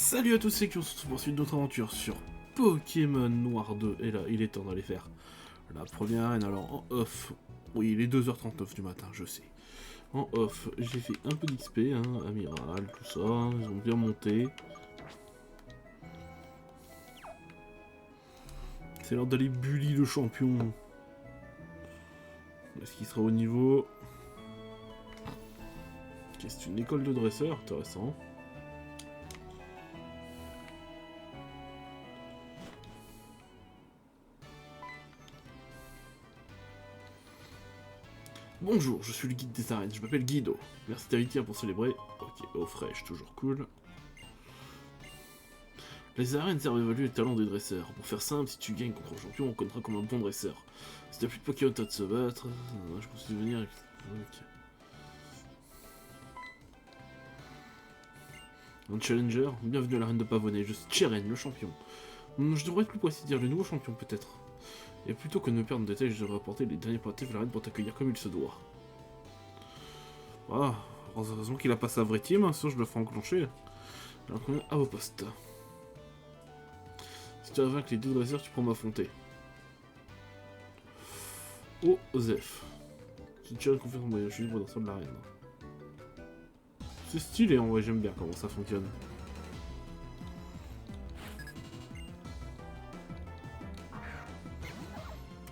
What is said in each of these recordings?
Salut à tous, c'est qui on se retrouve pour suite d'autres aventures sur Pokémon Noir 2. Et là, il est temps d'aller faire la première arène. Alors en off, oui, il est 2h39 du matin, je sais. En off, j'ai fait un peu d'XP, hein, amiral, tout ça, ils ont bien monté. C'est l'heure d'aller bully le champion. Est-ce qu'il sera au niveau? Ok, c'est une école de dresseur, intéressant. Bonjour, je suis le guide des arènes, je m'appelle Guido. Merci d'inviter pour célébrer. Ok, eau fraîche, toujours cool. Les arènes servent à évaluer les talents des dresseurs. Pour faire simple, si tu gagnes contre un champion, on comptera comme un bon dresseur. Si t'as plus de Pokémon, t'as de se battre. Je pense venir avec... Ok. Un challenger, bienvenue à l'arène de Pavonnet, je suis Cheren, le champion. Je devrais être plus précis dire le nouveau champion peut-être. Et plutôt que de me perdre en détail, je devrais apporter les derniers préparatifs à l'arène pour t'accueillir comme il se doit. Ah, heureusement qu'il a pas sa vraie team, hein, sinon je le ferai enclencher. Alors qu'on est à vos postes. Si tu as vaincu les deux dresseurs, tu pourras m'affronter. Osef. Si tu as confiance en moi, je suis libre dans de l'arène. C'est stylé en vrai, j'aime bien comment ça fonctionne.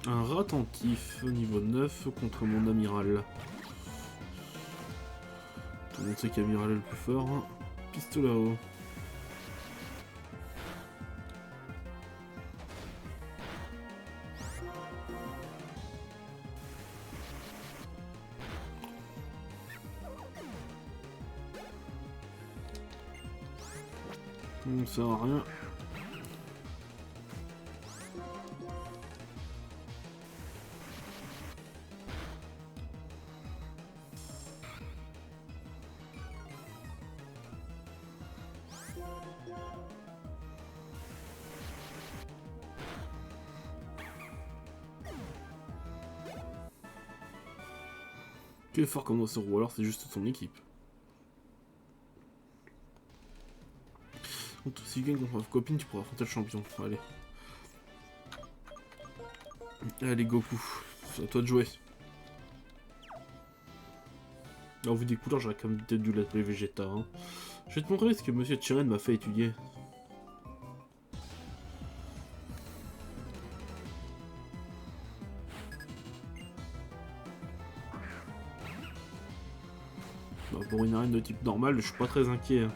Un rat attentif, niveau 9 contre mon amiral. Tout le monde sait qu'amiral est le plus fort. Hein. Pistolet à eau. Ça sert à rien. Tu es fort comme dans ce rôle, alors c'est juste ton équipe. Donc, si tu gagnes contre ma copine, tu pourras affronter le champion. Allez. Allez, Goku. C'est à toi de jouer. Alors, vu des couleurs, j'aurais quand même peut-être dû l'appeler Vegeta. Hein. Je vais te montrer ce que Monsieur Chiren m'a fait étudier. Bah, pour une arène de type normal, je suis pas très inquiet. Hein.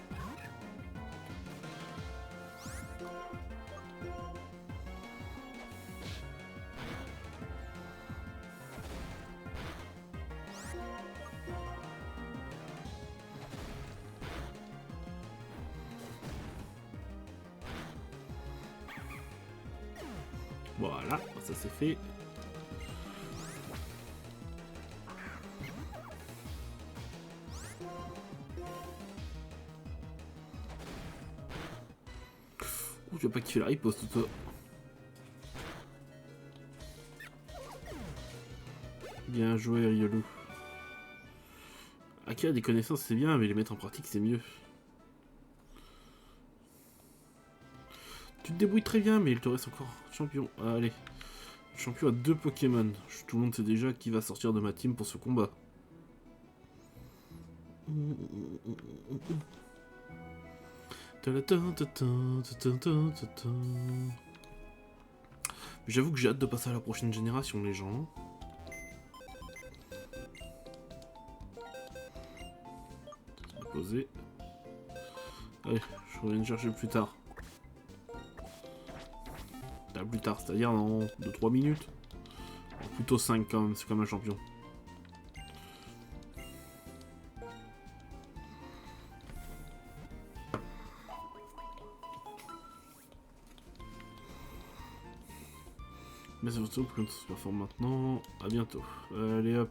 Voilà, ça c'est fait. Oh, tu vas pas kiffer la riposte, toi. Bien joué, Riolu. Acquérir des connaissances, c'est bien, mais les mettre en pratique, c'est mieux. Tu te débrouilles très bien, mais il te reste encore champion. Allez. Le champion a 2 Pokémon. Tout le monde sait déjà qui va sortir de ma team pour ce combat. J'avoue que j'ai hâte de passer à la prochaine génération, les gens. Poser. Allez, je reviens chercher plus tard. Plus tard, c'est-à-dire dans 2-3 minutes. Plutôt 5 quand même, c'est comme un champion. Mais c'est surtout que l'on se performe maintenant. À bientôt. Allez hop.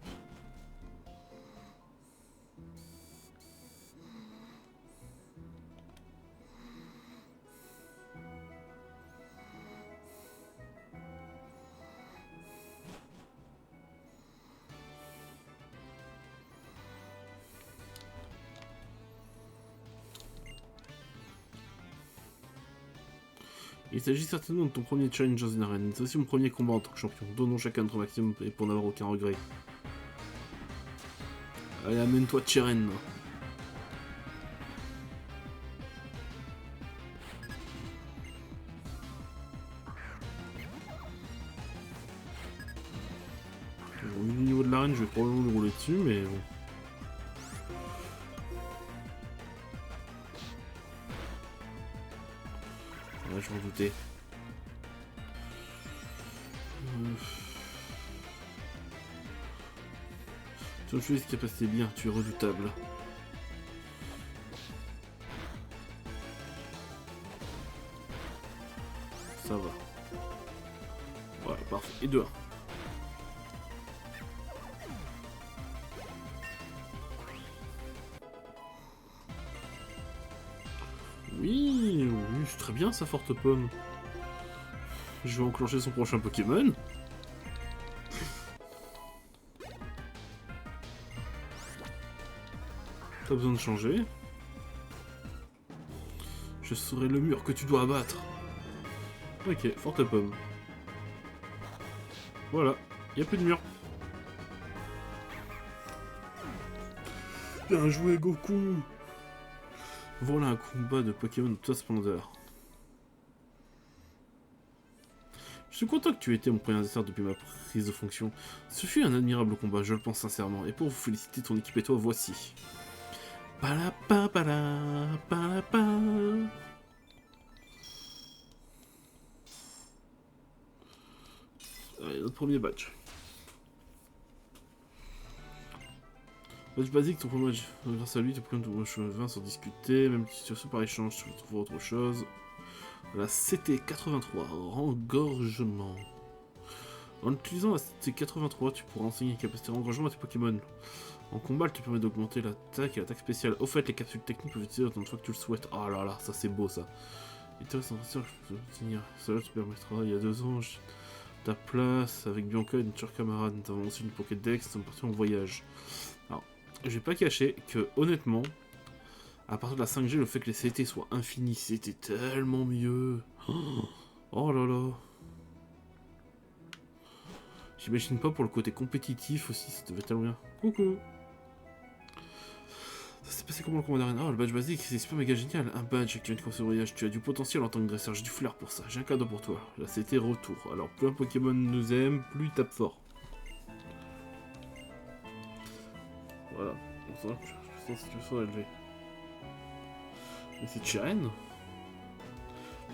Il s'agit certainement de ton premier challenge dans une arène. C'est aussi mon premier combat en tant que champion. Donnons chacun notre maximum et pour n'avoir aucun regret. Allez, amène-toi Cheren. Au niveau de l'arène, je vais probablement le rouler dessus, mais bon. Ouais, je m'en doutais. Tu fais ce capacité bien, tu es redoutable. Ça va. Voilà, parfait. Et 2-1. Oui, c'est très bien sa forte pomme. Je vais enclencher son prochain Pokémon. Pas besoin de changer. Je serai le mur que tu dois abattre. Ok, forte pomme. Voilà, y a plus de mur. Bien joué Goku. Voilà un combat de Pokémon de toute splendeur. Je suis content que tu aies été mon premier adversaire depuis ma prise de fonction. Ce fut un admirable combat, je le pense sincèrement. Et pour vous féliciter, ton équipe et toi, voici. Palapa, palapa. Allez, notre premier badge. Badge basique, ton premier badge. Grâce à lui, tu peux de cheveux sans discuter. Même situation par échange, tu trouveras autre chose. La CT83, rengorgement. En utilisant la CT83, tu pourras enseigner les capacités de rengorgement à tes Pokémon. En combat, elle te permet d'augmenter l'attaque et l'attaque spéciale. Au fait, les capsules techniques peuvent être utilisées autant de fois que tu le souhaites. Oh là là, ça c'est beau ça. Intéressant, je peux obtenir. Cela te permettra, il y a 2 ans, ta place avec Bianca et notre chère camarade. Nous avons aussi une Pokédex, nous sommes partis en voyage. Alors, je vais pas cacher que, honnêtement, à partir de la 5G, le fait que les CT soient infinis, c'était tellement mieux. Oh là là. J'imagine pas pour le côté compétitif aussi, ça devait tellement bien. Coucou. Ça s'est passé comment le combat d'arène? Ah, le badge basique, c'est super méga génial. Un badge qui vient de ce voyage. Tu as du potentiel en tant que dresseur, j'ai du flair pour ça. J'ai un cadeau pour toi. Là, c'était retour. Alors, plus un Pokémon nous aime, plus il tape fort. Voilà. On sent que la situation est élevée. Mais c'est Cheren.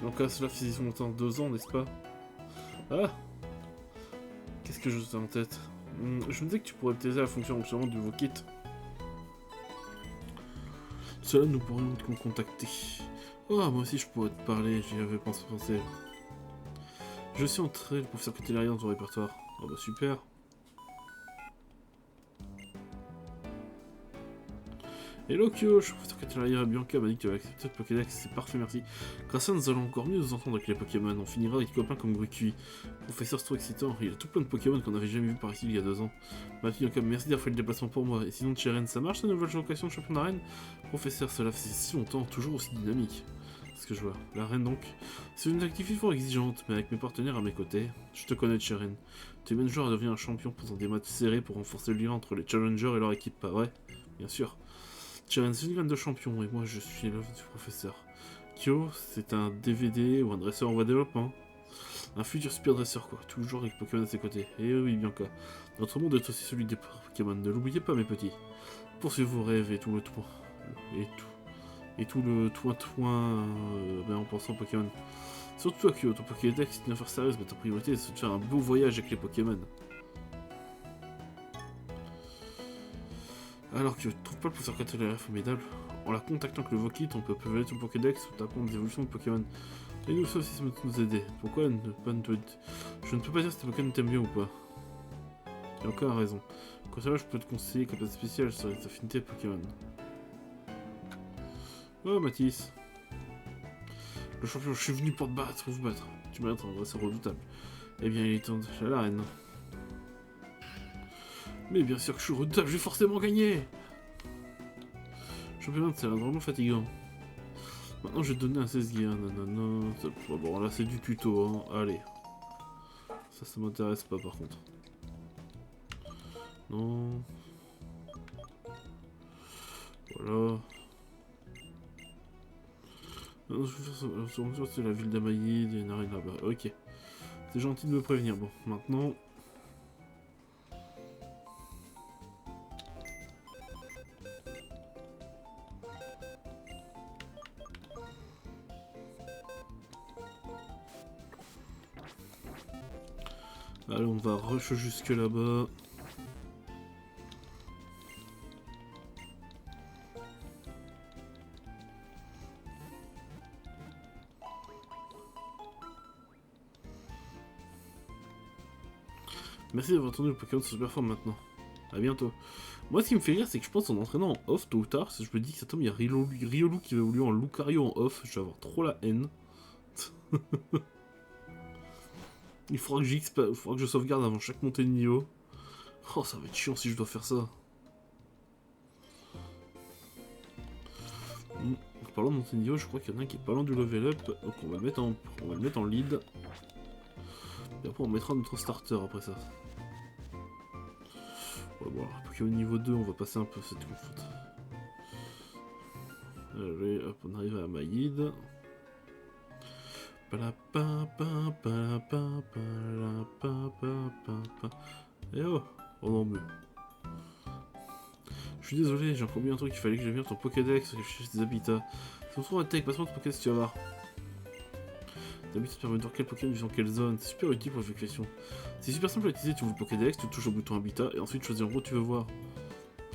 Donc là, cela fait longtemps, 2 ans, n'est-ce pas? Ah. Qu'est-ce que je sais en tête? Je me disais que tu pourrais utiliser la fonction fonctionnement du Vokit. Cela nous pourrions te contacter. Oh, moi aussi je pourrais te parler, j'y avais pensé. Je suis entré, le professeur Catelaria dans ton répertoire. Oh bah super. Hello Kyo, je suis professeur Catelaria, Bianca m'a dit que tu avais accepté le Pokédex, c'est parfait, merci. Grâce à ça, nous allons encore mieux nous entendre avec les Pokémon, on finira avec des copains comme Grukui. Professeur, c'est trop excitant, il y a tout plein de Pokémon qu'on n'avait jamais vu par ici il y a 2 ans. Ma fille, merci d'avoir fait le déplacement pour moi. Et sinon, Cheren, ça marche ta nouvelle location de champion d'arène? Professeur, cela fait si longtemps, toujours aussi dynamique. C'est ce que je vois. L'arène donc. C'est une activité fort exigeante, mais avec mes partenaires à mes côtés, je te connais Cheren. Tu es même joueur à devenir un champion pendant des matchs serrés pour renforcer le lien entre les challengers et leur équipe, pas vrai? Bien sûr. Cheren, c'est une graine de champion, et moi je suis l'œuvre du professeur. Kyo, c'est un DVD ou un dresseur en voie de développement. Un futur super dresseur quoi, toujours avec Pokémon à ses côtés. Et oui, Bianca. Notre monde est aussi celui des Pokémon, ne l'oubliez pas mes petits. Poursuivez vos rêves et tout le toit. Et tout le toin en pensant aux Pokémon. Surtout toi Kyo, ton Pokédex c'est une affaire sérieuse, mais ta priorité c'est de faire un beau voyage avec les Pokémon. Alors que tu trouves pas le professeur Catelaria formidable? En la contactant avec le Vokit, on peut évaluer ton Pokédex ou t'apprendre des évolutions de Pokémon. Et nous, ça aussi, ça peut nous aider. Pourquoi ne pas nous... Je ne peux pas dire si tes Pokémon t'aiment bien ou pas. Il a encore raison. Quand ça va, je peux te conseiller capacité spéciale sur les affinités Pokémon. Oh, Mathis. Le champion, je suis venu pour te battre, vous battre. Tu m'as un dresseur redoutable. Eh bien, il est temps de l'arène. Mais bien sûr que je suis redoutable, je vais forcément gagner. Championnat, c'est vraiment fatigant. Maintenant, je vais te donner un 16 gear. Nanana. Bon, là, c'est du tuto, hein. Allez. Ça m'intéresse pas, par contre. Non. Voilà. Non, je vais faire ça. C'est la ville d'Amaïd. Il y a une arène là-bas. Ok. C'est gentil de me prévenir. Bon, maintenant... Allez, on va rush jusque là-bas. Merci d'avoir entendu, le Pokémon sont super fort maintenant. A bientôt. Moi, ce qui me fait rire, c'est que je pense en entraînant en off, tôt ou tard, si je me dis que ça tombe, il y a Riolu qui va évoluer en Lucario en off, je vais avoir trop la haine. Il faudra que je sauvegarde avant chaque montée de niveau. Oh, ça va être chiant si je dois faire ça. En parlant de montée de niveau, je crois qu'il y en a un qui est pas loin du level up, donc on va le mettre en lead. Et après on mettra notre starter après ça. Ouais, bon, alors, Pokémon niveau 2, on va passer un peu cette confronte. Allez, hop, on arrive à Maïd. Et oh, oh non mais... Je suis désolé, j'ai encore mis un truc, il fallait que je vienne ton Pokédex, que je cherche des habitats. C'est surtout un tech, passe-moi ton Pokédex, tu vas voir. Les habitats permettent de voir quel Pokémon vit dans quelle zone, c'est super utile pour l'évacuation. C'est super simple à utiliser, tu ouvres le Pokédex, tu touches au bouton habitat, et ensuite tu choisis en gros tu veux voir.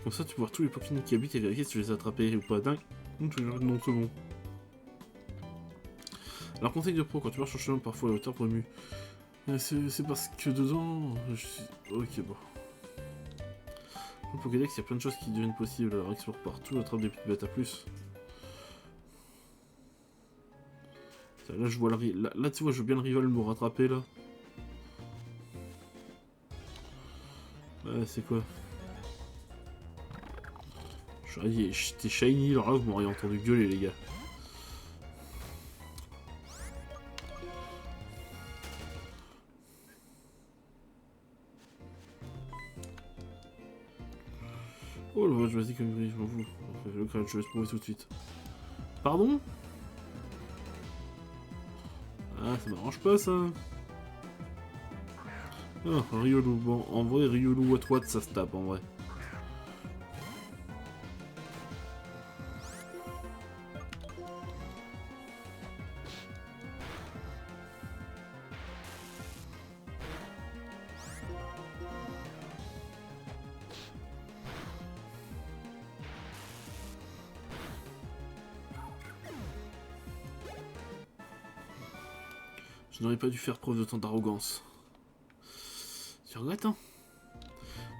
Comme ça tu peux voir tous les Pokémon qui habitent et vérifier si tu les as attrapés ou pas. Dingue, tu les non c'est bon. Alors conseil de pro, quand tu marches en chemin, parfois la hauteur remue. C'est parce que dedans... Ok, bon. Dans le Pokédex, il y a plein de choses qui deviennent possibles, alors explore partout, attrape des petites bêtes à plus. Là, je vois là, tu vois, je veux bien le rival me rattraper, là. Ouais, c'est quoi? J'étais shiny, alors là, vous m'auriez entendu gueuler, les gars. Oh le vache, vas-y comme gris, je m'en fous. Le crâne, je laisse prouver tout de suite. Pardon? Ah, ça m'arrange pas ça. Ah, Riolu, bon, en vrai, Riolu what ça se tape en vrai. Je n'aurais pas dû faire preuve de tant d'arrogance. Tu regrettes, hein?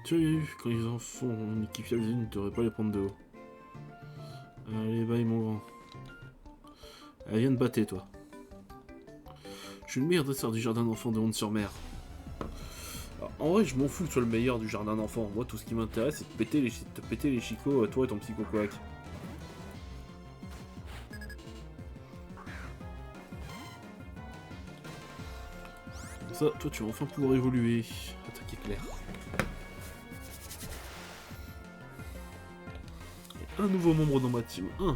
Tu as eu, quand ils en font une équipe fiable, ils ne devraient pas les prendre de haut. Allez, bye mon grand. Allez, viens de battre, toi. Je suis le meilleur dresseur du jardin d'enfants de Honte-sur-Mer. En vrai, je m'en fous que tu sois le meilleur du jardin d'enfants. Moi, tout ce qui m'intéresse, c'est de te péter les chicots, toi et ton psycho-quack. Ça, toi, tu vas enfin pouvoir évoluer. Attaquer clair. Un nouveau membre dans ma team. Un.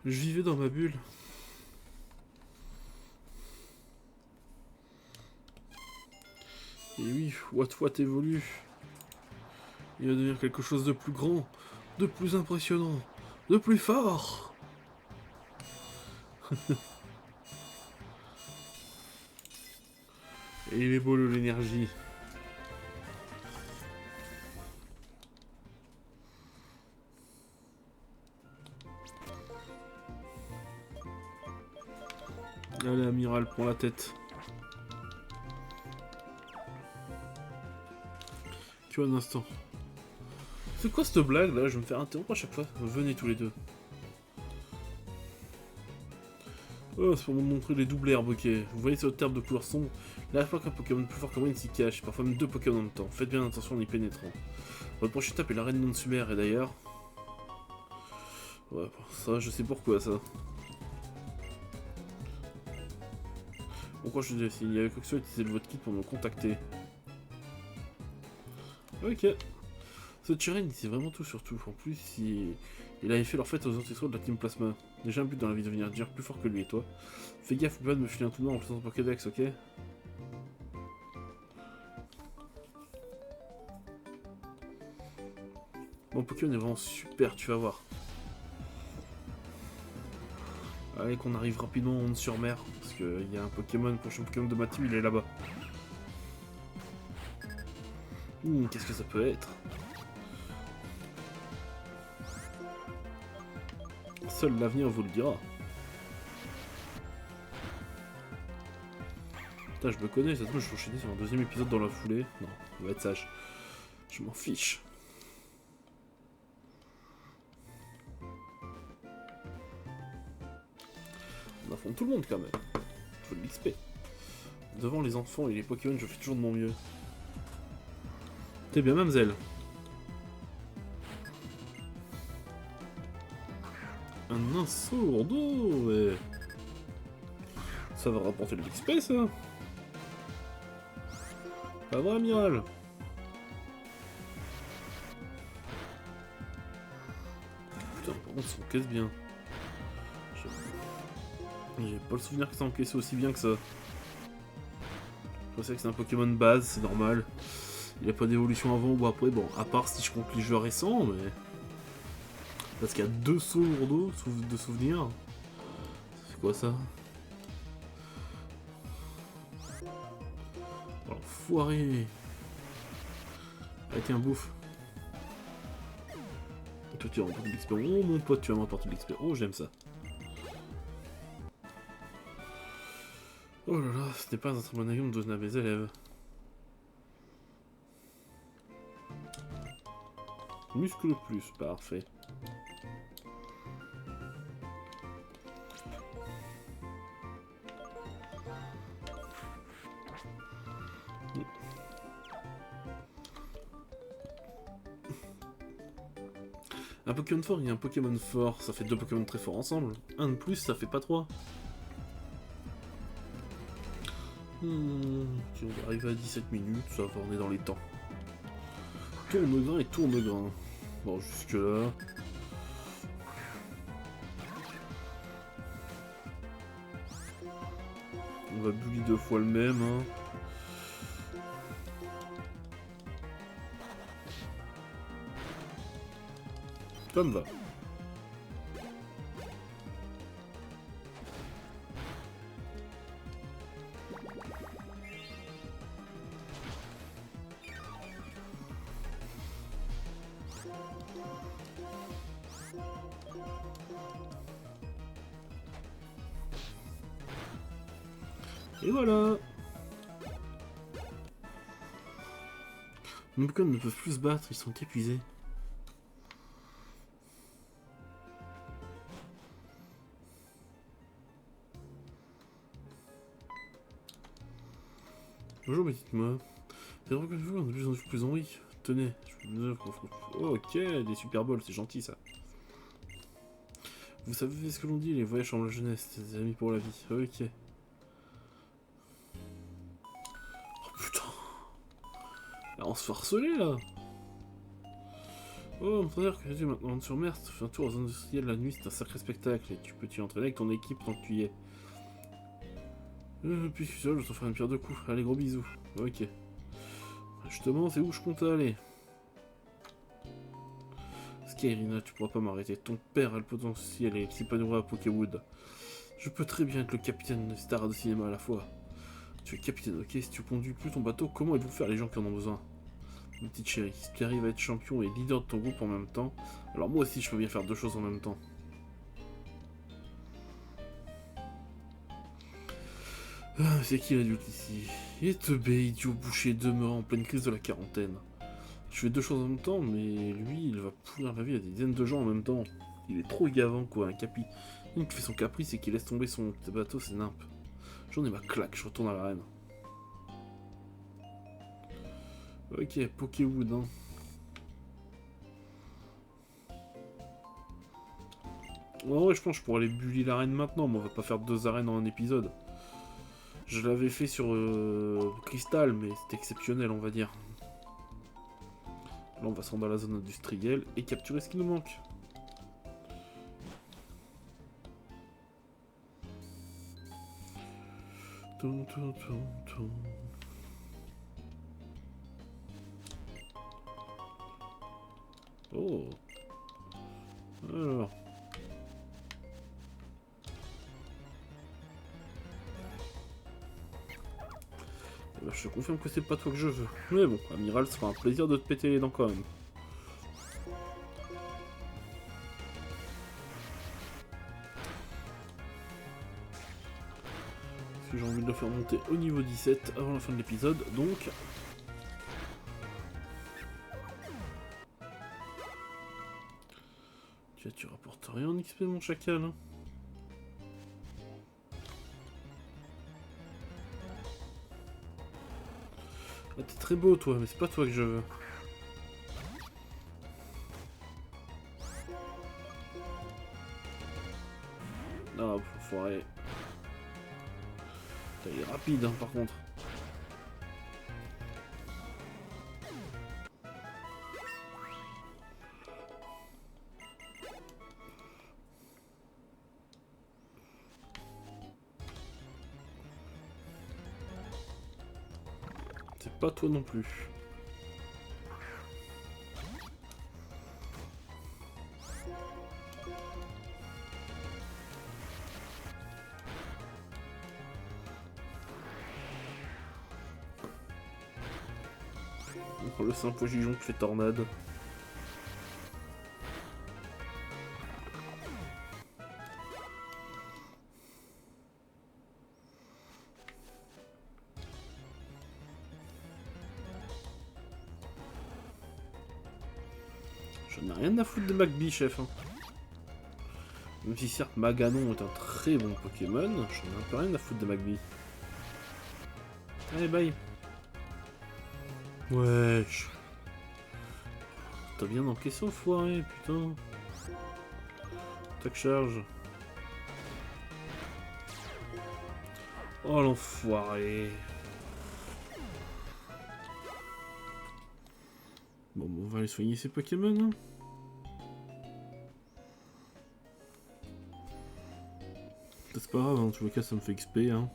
Je vivais dans ma bulle. Et oui, What évolue. Il va devenir quelque chose de plus grand, de plus impressionnant, de plus fort. Et il est beau l'énergie. Allez, amiral, prends la tête. Tu vois un instant. C'est quoi cette blague là? Je vais me faire interrompre à chaque fois. Venez tous les deux. Oh, c'est pour vous montrer les doubles herbes, ok. Vous voyez cette herbe de couleur sombre? Là, je crois qu'un Pokémon plus fort que moi, il s'y cache. Parfois même 2 Pokémon en même temps. Faites bien attention en y pénétrant. Votre prochaine étape est l'arène non-sumaire, et d'ailleurs... Ouais, ça, je sais pourquoi, ça. Pourquoi je dis, s'il y avait quoi que ce soit, utilisez le votre kit pour me contacter. Ok. Ce Chiren, il sait vraiment tout sur tout. En plus, il avait fait leur fête aux ancestraux de la Team Plasma. Déjà un but dans la vie de devenir dire plus fort que lui et toi. Fais gaffe, oublie pas de me filer un coup de main en faisant ton Pokédex, ok? Mon Pokémon est vraiment super, tu vas voir. Allez, qu'on arrive rapidement en sur mer, parce qu'il y a un Pokémon, le prochain Pokémon de ma team, il est là-bas. Qu'est-ce que ça peut être? Seul l'avenir vous le dira. Putain, je me connais, ça se trouve, je vais enchaîner sur un deuxième épisode dans la foulée. Non, on va être sage. Je m'en fiche. On affronte tout le monde quand même. Faut de l'XP. Devant les enfants et les Pokémon, je fais toujours de mon mieux. T'es bien, mademoiselle. Un nain sourd, ouais. Ça va rapporter de l'XP, ça. Pas vrai, amiral. Putain, par contre, ça encaisse bien. J'ai pas le souvenir que ça encaisse aussi bien que ça. Je pensais que c'est un Pokémon de base, c'est normal. Il a pas d'évolution avant ou après, bon, à part si je compte les jeux récents, mais... Parce qu'il y a 2 sauts d'eau de souvenirs. C'est quoi ça? Oh, l'enfoiré. Avec un bouffe. Toi tu vas remporter de l'XP. Oh mon pote, tu vas m'apporter de l'XP. Oh, j'aime ça. Oh là là, ce n'est pas un tremblement de mes élèves. Muscle plus, parfait. Un Pokémon fort et un Pokémon fort, ça fait 2 Pokémon très forts ensemble. Un de plus, ça fait pas 3. On va arriver à 17 minutes, ça va, on est dans les temps. Tourne-grain et tourne-grain. Bon, jusque là. On va bully 2 fois le même, hein. Ça me va. Et voilà. Mes Pokémon ne peuvent plus se battre, ils sont épuisés. Bonjour, mais dites-moi. C'est vrai que je vous, on a de plus en plus envie. Tenez, je vous offre. Oh, ok, des Super Balls, c'est gentil ça. Vous savez ce que l'on dit, les voyages en la jeunesse, c'est des amis pour la vie. Ok. Oh putain. Là, on se fait harceler là. Oh, mon frère, que j'ai maintenant sur mer, tu fais un tour aux industriels la nuit, c'est un sacré spectacle. Et tu peux t'y entraîner avec ton équipe tant que tu y es. Puis je suis seul, je t'en ferai une pierre de coups. Allez, gros bisous. Ok. Justement, c'est où je compte aller. Skyrina, tu pourras pas m'arrêter. Ton père a le potentiel et il s'épanouira à Pokéwood. Je peux très bien être le capitaine des stars de cinéma à la fois. Tu es capitaine, ok? Si tu conduis plus ton bateau, comment êtes-vous faire les gens qui en ont besoin? Ma petite chérie, si tu arrives à être champion et leader de ton groupe en même temps, alors moi aussi je peux bien faire 2 choses en même temps. Ah, c'est qui l'adulte ici? Et Teubé, idiot bouché, demeurant en pleine crise de la quarantaine. Je fais deux choses en même temps, mais lui, il va pourrir la vie à des dizaines de gens en même temps. Il est trop gavant, quoi, un capi. Il fait son caprice et qu'il laisse tomber son bateau, c'est nimp. J'en ai ma claque, je retourne à l'arène. Ok, Pokéwood, hein. Ouais, je pense que je pourrais aller bully l'arène maintenant, mais on va pas faire deux arènes en un épisode. Je l'avais fait sur Crystal, mais c'était exceptionnel, on va dire. Là, on va se rendre dans la zone industrielle et capturer ce qui nous manque. Toum, toum, toum, toum. Oh. Alors. Eh ben, je te confirme que c'est pas toi que je veux. Mais bon, Amiral, ça fera un plaisir de te péter les dents quand même. Parce que j'ai envie de le faire monter au niveau 17 avant la fin de l'épisode, donc... Tu rapportes rien en XP, mon chacal, hein. Ah, t'es très beau, toi, mais c'est pas toi que je veux. Ah, foiré. Il est rapide, hein, par contre. C'est pas toi non plus. Oh, le simple gijon qui fait tornade. J'en ai rien à foutre de McBee, chef. Hein. Même si certes Maganon est un très bon Pokémon, j'en ai un peu rien à foutre de McBee. Allez, bye. Wesh. T'as bien encaissé, enfoiré, putain. Tac, charge. Oh, l'enfoiré. Bon, on va aller soigner ces Pokémon. Hein. C'est pas grave, en tous les cas, ça me fait XP. Hein.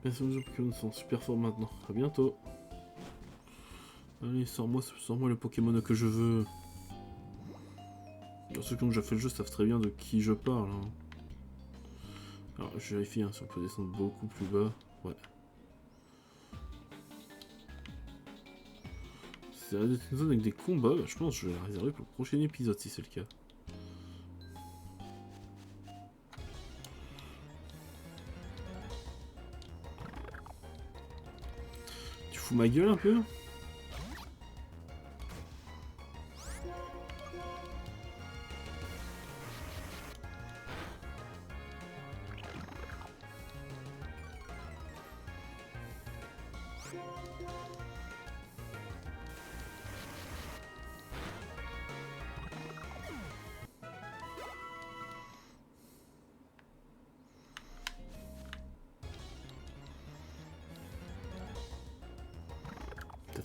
Merci aux Pokémon sont super forts maintenant. À bientôt. Allez, sors-moi le Pokémon que je veux. Ceux qui ont déjà fait le jeu savent très bien de qui je parle. Hein. Alors, je vérifie hein, si on peut descendre beaucoup plus bas. Ouais. C'est une zone avec des combats. Bah, je pense que je vais la réserver pour le prochain épisode si c'est le cas. Tu fous ma gueule un peu?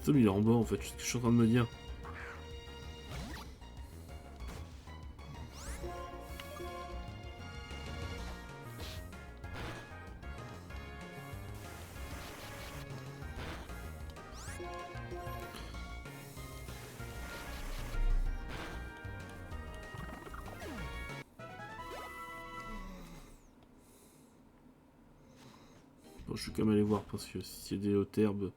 Tom il est en bas en fait, c'est ce que je suis en train de me dire. Bon, je vais quand même aller voir parce que s'il y a des hautes herbes.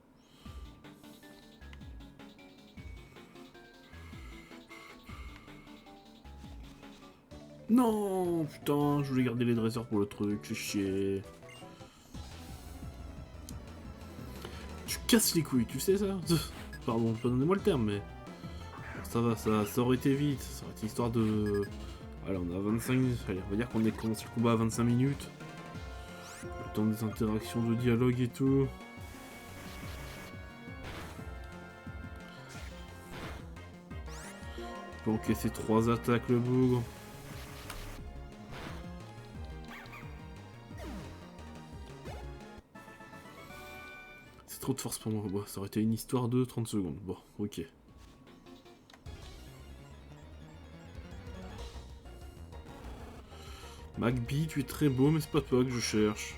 Non, putain, je voulais garder les dresseurs pour le truc, c'est chier. Tu casses les couilles, tu sais ça? Pardon, pardonnez-moi le terme, mais... Ça va, ça aurait été vite, ça aurait été histoire de... Voilà, on a 25 minutes, allez, on va dire qu'on a commencé le combat à 25 minutes. Le temps des interactions de dialogue et tout. Il peut encaisser 3 attaques le bougre. C'est trop de force pour moi, bon, ça aurait été une histoire de 30 secondes, bon, ok. McBee, tu es très beau, mais c'est pas toi que je cherche.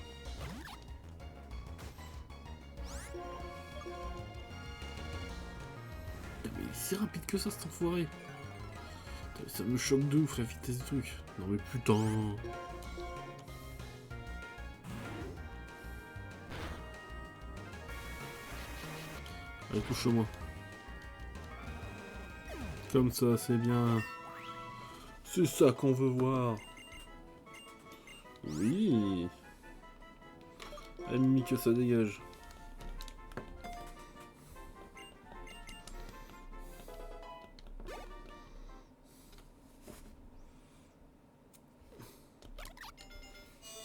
Mais il est si rapide que ça, cet enfoiré. Ça me choque de ouf la vitesse du truc. Non mais putain. Allez, touche-moi. Comme ça, c'est bien. C'est ça qu'on veut voir. Oui. Ami que ça dégage.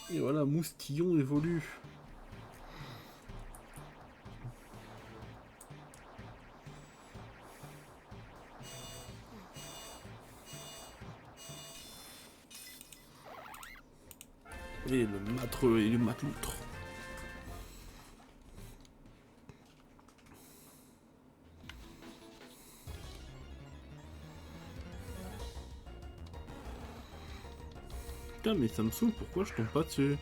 Et voilà, Moustillon évolue. Et le matreux et le matloutre. Putain, mais ça me saoule, pourquoi je tombe pas dessus?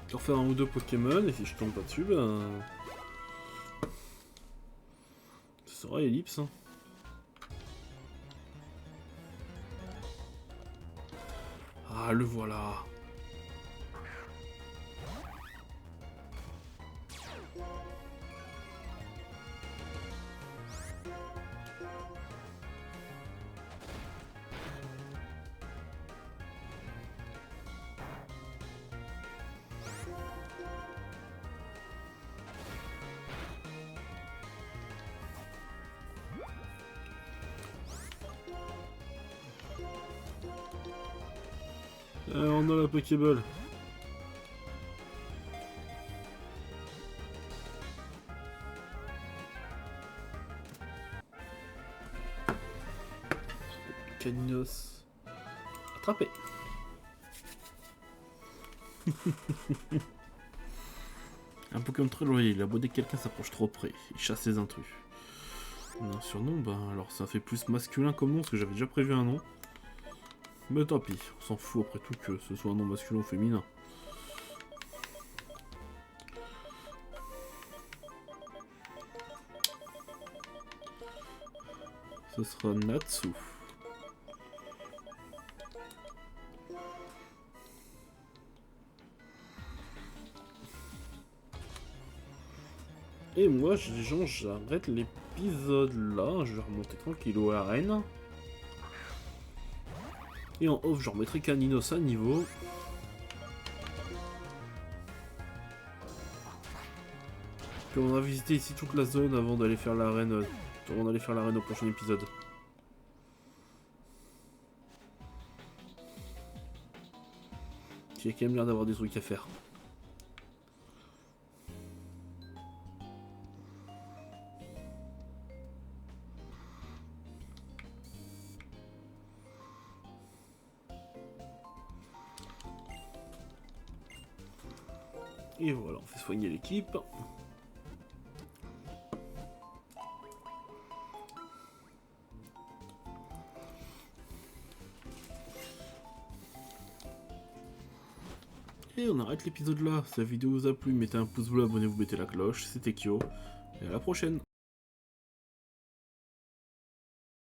Je vais refaire un ou deux Pokémon, et si je tombe pas dessus, ben... Ce sera Ellipse, hein. Ah, le voilà. On a la Pokéball. Caninos. Attrapé. Un Pokémon très loyal, il a beau dès que quelqu'un s'approche trop près, il chasse les intrus. Un surnom, ben alors ça fait plus masculin comme nom, parce que j'avais déjà prévu un nom. Mais tant pis, on s'en fout après tout que ce soit un nom masculin ou féminin. Ce sera Natsu. Et moi, gens, j'arrête l'épisode là, je vais remonter tranquillou à Rennes. Et en off, je remettrai Caninos à niveau. Puis on va visiter ici toute la zone avant d'aller faire l'arène. Avant d'aller faire l'arène au prochain épisode. Il y a quand même l'air d'avoir des trucs à faire. Et voilà, on fait soigner l'équipe. Et on arrête l'épisode là. Si la vidéo vous a plu, mettez un pouce bleu, abonnez-vous, mettez la cloche. C'était Kyo. Et à la prochaine.